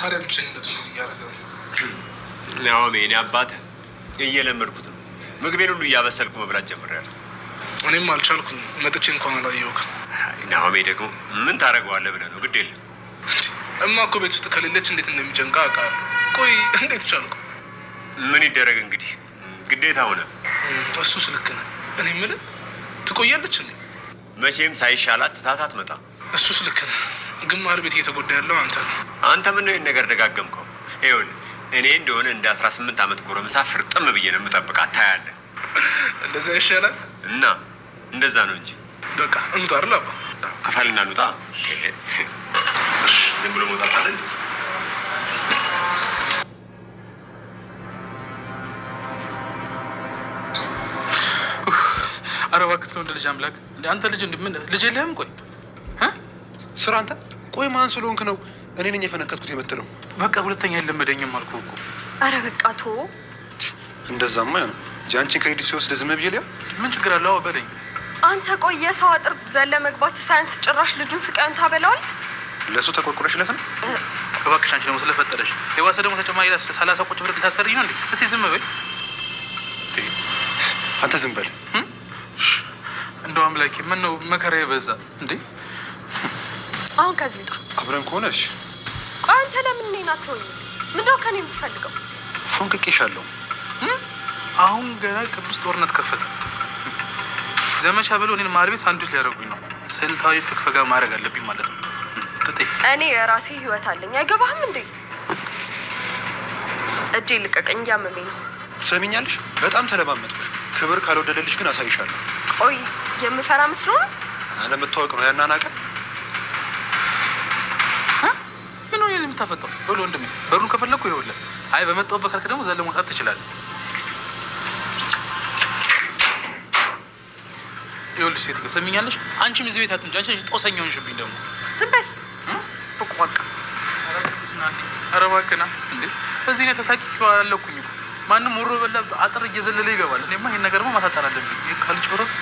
ታዲያ ብቸኝነቱ እንዴት እያደረገ ነው? ናኦሚ እኔ አባት እየለመድኩት ነው። ምግቤን ሁሉ እያበሰልኩ መብላት ጀምሬያለሁ። እኔም አልቻልኩም። መጥቼ እንኳን አላየሁክ። ናኦሚ ደግሞ ምን ታደርገዋለህ ብለህ ነው? ግድ የለም እማ እኮ ቤት ውስጥ ከሌለች እንዴት እንደሚጨንቃ አውቃለሁ። ቆይ እንዴት ቻልኩ? ምን ይደረግ እንግዲህ ግዴታ ሆነ። እሱስ ልክ ነህ። እኔ የምልህ ትቆያለች እንዴ? መቼም ሳይሻላት ትታት አትመጣም። እሱስ ልክ ነህ። ግማር ቤት እየተጎዳ ያለው አንተ ነው። አንተ ምን ነው ይህን ነገር ደጋገምከው? ይኸውልህ እኔ እንደሆነ እንደ 18 ዓመት ጎረምሳ ፍርጥም ብዬ ነው የምጠብቃት። ታያለህ። እንደዛ ይሻላል እና እንደዛ ነው እንጂ በቃ እንውጣ አይደል አባ? ከፈልና እንውጣ። ዝም ብሎ መውጣት አለ እንዴ? ኧረ እባክህ ስለ ወንድ ልጅ አምላክ እንደ አንተ ልጅ ምን ልጅ የለህም? ቆይ ስራ አንተ ቆይ ማን ስለሆንክ ነው እኔ ነኝ የፈነከትኩት የምትለው? በቃ ሁለተኛ የለመደኝም አልኩህ እኮ። አረ በቃ ቶ እንደዛማ ነው እንጂ አንቺን ክሬዲት ሲወስድ ዝም ብዬ ሊያ ምን ችግር አለው? አዎ በለኝ። አንተ ቆይ የሰው አጥር ዘለ መግባት ሳይንስ ጭራሽ ልጁን ስቃዩን ታበላዋለህ። ለእሱ ተቆርቁረሽለት ነው? እባክሽ አንቺ ደግሞ ስለፈጠረሽ የዋሰ ደግሞ ተጨማሪ 30 ቁጭ ብር ልታሰርኝ ነው እንዴ? እስኪ ዝም በል አንተ ዝም በል። እንደው አምላኬ ምን ነው መከራ የበዛ እንዴ? አሁን ከዚህ ውጣ። አብረን ከሆነሽ ቆይ አንተ ለምን እኔን አትሆኝም? ምንድነው ከኔ የምትፈልገው? ፎንቅቄሻለሁ። አሁን ገና ቅዱስ ጦርነት ከፈተ። ዘመቻ ብለው እኔን ማር ቤት ሳንዱች ሊያደርጉኝ ነው። ስልታዊ ፍግፈጋ ማድረግ አለብኝ ማለት ነው። እኔ የራሴ ህይወት አለኝ። አይገባህም እንዴ? እጄ ልቀቀኝ፣ እያመመኝ ነው። ትሰሚኛለሽ? በጣም ተለማመጥኩሽ። ክብር ካልወደደልሽ ግን አሳይሻለሁ። ቆይ የምፈራ መስሎ ነው? አለመታወቅ ነው ያናናቀ። ምን ነው የምታፈጠው? ብሎ ወንድሜ በሩን ከፈለኩ ይኸውልህ። አይ በመጣሁበት ካልክ ደግሞ ዘለ መውጣት ትችላለህ። ይኸውልሽ ሴትዮ ሰሚኛለሽ? አንቺም እዚህ ቤት አትምጪ። አንቺ ጦሰኛውን ሽብኝ ደግሞ ዝም በል በቃ። ኧረ እባክህ ና እንዴ! እዚህ ነው ተሳቂው አላለኩኝ እኮ። ማንም ወሮ በላ አጥር እየዘለለ ይገባል። እኔማ ይሄን ነገርማ ማሳጠር አለብኝ። ይሄ ካልጭ ወሮት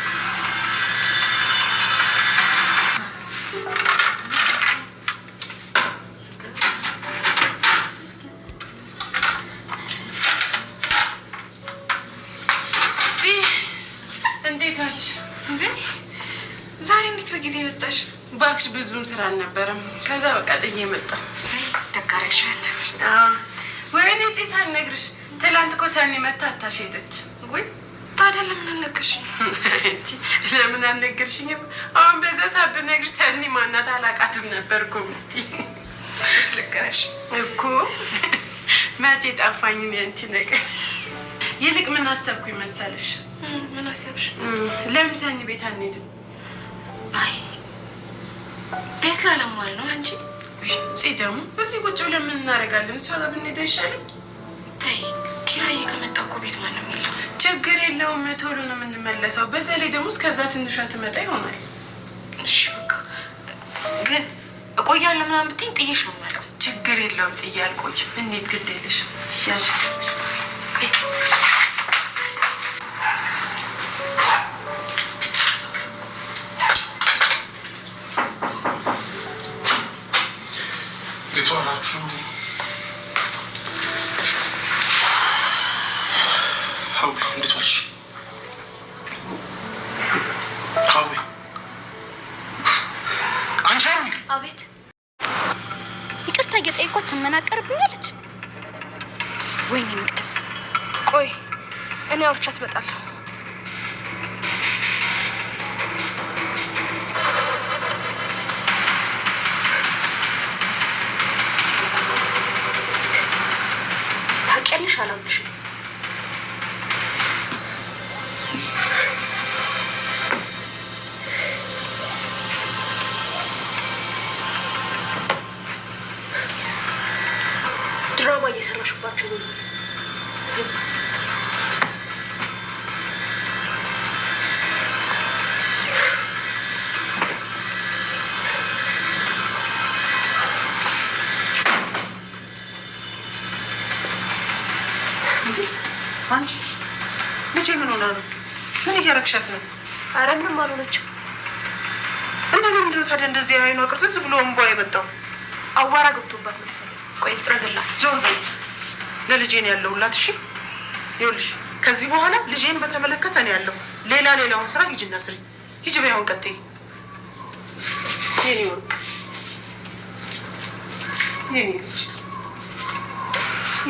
ዛሬ እንዴት በጊዜ መጣሽ? እባክሽ ብዙም ስራ አልነበረም። ከዛ በቃ ጥዬ መጣሁ። እሰይ ደግ አደረግሽ። በእናትሽ ወይኔ ጽ ሳልነግርሽ ትላንት እኮ ሰኒ መታ አታሸጠች። ወይ ታዲያ ለምን አልነገርሽኝ? ለምን አልነገርሽኝም? አሁን በዛ ሰዓት ብነግርሽ ሰኒ ማናት አላውቃትም ነበር እኮ የምትይኝ። እሱስ ልክ ነሽ እኮ። መቼ ጠፋኝን ያንቺ ነገር። ይልቅ ምን አሰብኩኝ መሰለሽ? ምን አሰብሽ? ለምን ሰኒ ቤት አንሄድም? አይ ቤት ላለሟል ነው አንቺ። ጽ ደግሞ በዚህ ቁጭ ብለን ምን እናደርጋለን? እሷ ጋር ብንሄድ አይሻልም? ተይ ኪራዬ ከመጣ እኮ ቤት ማንም የለም። ችግር የለውም ቶሎ ነው የምንመለሰው። በዛ ላይ ደግሞ እስከዛ ትንሿ ትመጣ ይሆናል። እሺ በቃ ግን እቆያለሁ ምናምን ብትይኝ ጥዬሽ ነው የምመጣው። ችግር የለውም ጽዬ አልቆይም። እንሂድ ግድ የለሽም። ያዥ ናችሁ? ሀዊ እንዴት ዋልሽ? ሀዊ አንቺ ሀዊ። አቤት። ይቅርታ እየጠየኳት ትመናቀርብኛለች። ወይኔ መቅደስ። ቆይ እኔ አውርቻት እመጣለሁ። ታውቂያለሽ አላምንሽም። ድራማ እየሰራሽባቸው ወይስ? አንቺ ልጄ ምን ሆና ነው? ምን እያረግሻት ነው? ኧረ ምንም አልሆነችም። እና ለምንድን ነው ታዲያ እንደዚህ አይኗ ቅርጽ ብሎ እንቧ የመጣው? አዋራ ገብቶባት መሰለኝ። ቆይ ልጥረግላት። ዞር በይ። ለልጄ ነው ያለሁላት። እሺ ይኸውልሽ፣ ከዚህ በኋላ ልጄን በተመለከተ ነው ያለው። ሌላውን ስራ ሂጂና ስሪ። ሂጂ በይውን ቀጥይ። የኔ ወርቅ፣ የኔ ልጅ፣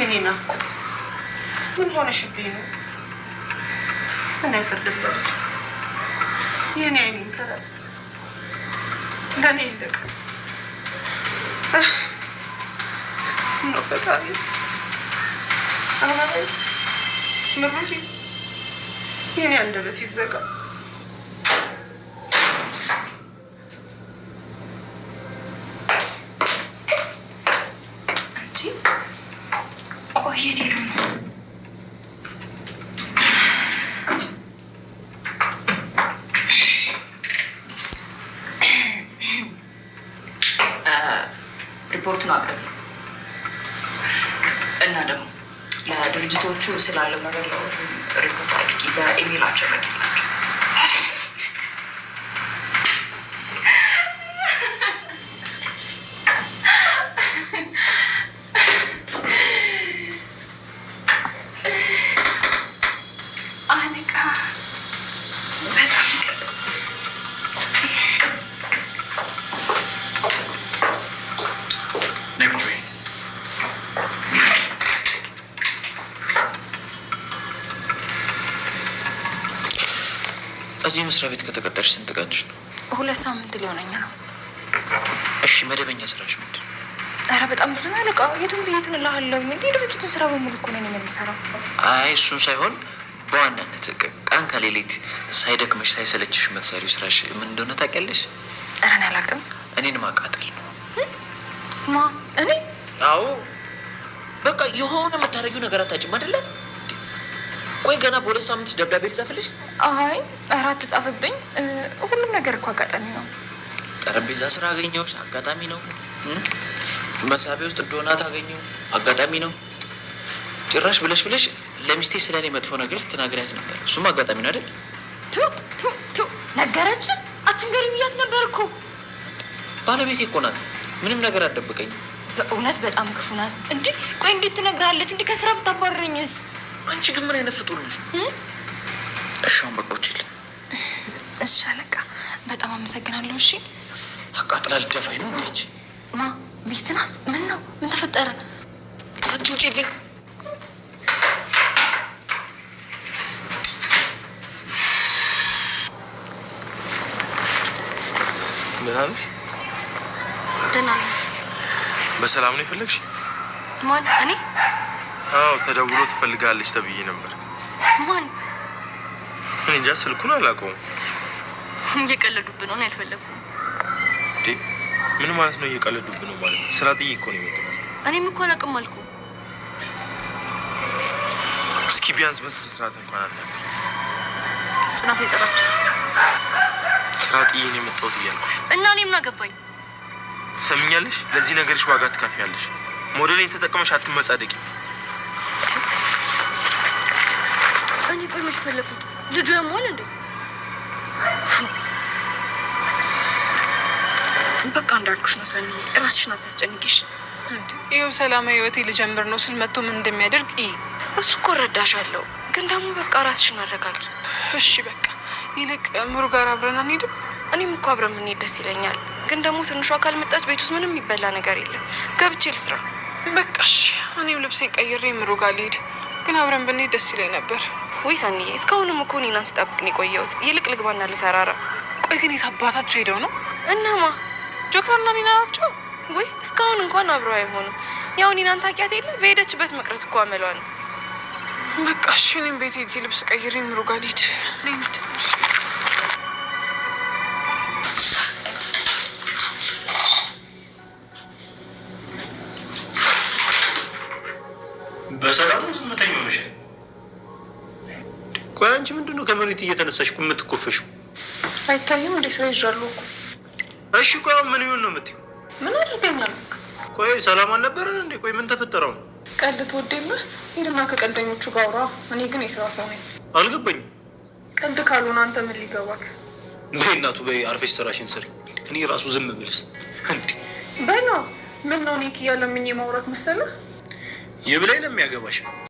የኔ ናፍቆት ምን ሆነሽብኝ ነው? ምን አይፈርድበት? የኔ አይኔን ከራል ለእኔ ይለቀስ ነው ፈጣሪ። አሁን ምሩቴ የኔ አንደበት ይዘጋ። ቆየት ሄዱ ነው ሪፖርቱን አቅርብ እና ደግሞ ለድርጅቶቹ ስላለው ነገር ሪፖርት አድርጊ። በኢሜይላቸው ለኪላቸው። እዚህ መስሪያ ቤት ከተቀጠርሽ ስንት ቀንሽ ነው? 2 ሳምንት ሊሆነኝ ነው። እሺ መደበኛ ስራሽ ምንድን ነው? ኧረ በጣም ብዙ ነው አለቃ። የቱን ብዬቱን እልሃለሁኝ እንዴ? ድርጅቱን ስራ በሙሉ እኮ ነኝ የምሰራው። አይ እሱን ሳይሆን በዋናነት ቀን ከሌሊት ሳይደክመሽ ሳይሰለችሽ የምትሰሪው ስራሽ ምን እንደሆነ ታውቂያለሽ? ኧረ እኔ አላውቅም። እኔን ማቃጠል ነው። ማ እኔ? አዎ በቃ የሆነ የምታደርጊው ነገር አታጭም አይደለ? ቆይ ገና በ2 ሳምንት ደብዳቤ ልጻፍልሽ? አይ ኧረ አትጻፍብኝ። ሁሉም ነገር እኮ አጋጣሚ ነው። ጠረጴዛ ስራ አገኘሁሽ፣ አጋጣሚ ነው። መሳቢያ ውስጥ ዶናት አገኘሁ፣ አጋጣሚ ነው። ጭራሽ ብለሽ ለሚስቴ ስለ እኔ መጥፎ ነገር ስትናገሪያት ነበር፣ እሱም አጋጣሚ ነው አይደል? ነገረች። አትንገሪ ብያት ነበር እኮ። ባለቤቴ እኮ ናት፣ ምንም ነገር አትደብቀኝ። በእውነት በጣም ክፉ ናት። እንዲህ ቆይ እንዴት ትነግራለች? እንዲህ ከስራ ብታባረኝስ? አንቺ ግን ምን አይነት ፍጡር ነሽ? እሺ አሁን በቃ ውጪልኝ። እሺ አለቃ፣ በጣም አመሰግናለሁ። እሺ አቃጥላ ልደፋኝ ነው እንዴ? ማ ሚስት ናት? ምን ነው? ምን ተፈጠረ? አንቺ ውጪልኝ። ምን አለሽ? ደህና ነኝ። በሰላም ነው የፈለግሽ? ማን? እኔ? አዎ ተደውሎ ትፈልጋለች ተብዬ ነበር። ማን? እኔ እንጃ፣ ስልኩን አላውቀውም። እየቀለዱብን ነው። ያልፈለግኩም እንዴ? ምን ማለት ነው እየቀለዱብን ነው ማለት? ስራ ጥዬ እኮ ነው የመጣሁት። እኔም እኮ አላውቅም አልኩ። እስኪ ቢያንስ በስነ ስርዓት እንኳን አለ። ጽናት የጠራችው ስራ ጥዬ ነው የመጣሁት እያልኩሽ እና እኔ ምን አገባኝ? ሰምኛለሽ? ለዚህ ነገርሽ ዋጋ ትከፍያለሽ። ሞዴሌን ተጠቅመሽ አትመጻደቂ። እኔ ቆይ መች ፈለኩት? ልጁ ያሟል እንዴ? በቃ እንዳልኩሽ ነው ሰኒ፣ ራስሽን አታስጨንቂሽ። ይኸው ሰላማዊ ህይወቴ ልጀምር ነው ስል መጥቶ ምን እንደሚያደርግ እሱ እኮ እረዳሻለሁ፣ ግን ደግሞ በቃ ራስሽን አረጋጊ። እሺ በቃ ይልቅ ምሩ ጋር አብረን አንሄድም? እኔም እኮ አብረን የምንሄድ ደስ ይለኛል፣ ግን ደግሞ ትንሿ ካልመጣች ቤት ውስጥ ምንም የሚበላ ነገር የለም። ገብቼ ልስራ። በቃ እሺ፣ እኔም ልብሴን ቀይሬ ምሩ ጋር ልሄድ፣ ግን አብረን ብንሄድ ደስ ይለኝ ነበር። ወይ ሰኒዬ፣ እስካሁንም እኮ እኔን ስጠብቅ ነው የቆየሁት። ይልቅ ልግባና ልሰራራ። ቆይ ግን የት አባታቸው ሄደው ነው? እናማ ጆከርና ኒና ናቸው ወይ? እስካሁን እንኳን አብረው አይሆኑም። ያው ኒናን ታውቂያት የለ? በሄደችበት መቅረት እኮ አመሏ ነው። በቃ እሺ፣ እኔም ቤት ሄጄ ልብስ ቀይሬ ምሩ ጋር ልሄድ። በሰላም ነው ስምተኛ ሆነሽ? ቆይ አንቺ ምንድን ነው ከመሬት እየተነሳሽ የምትኮፈሽው? አይታይም እንዴ? ስራ ይዣለሁ እኮ። እሺ ቆይ ምን ይሁን ነው የምትይው? ምን አድርገኛል? ቆይ ሰላም አልነበረን እንዴ? ቆይ ምን ተፈጠረው? ቀልድ ትወደለ? ሂድና ከቀልደኞቹ ጋር አውራ። እኔ ግን የስራ ሰው ነኝ። አልገባኝም። ቀልድ ካልሆነ አንተ ምን ሊገባክ? በይ እናቱ በይ፣ አርፈሽ ስራሽን ስሪ። እኔ ራሱ ዝም ብልስ እንዴ? በይ ነው ምን ነው እኔ ክያ ለምኜ ማውራት መሰለህ? ይብላኝ ለሚያገባሽ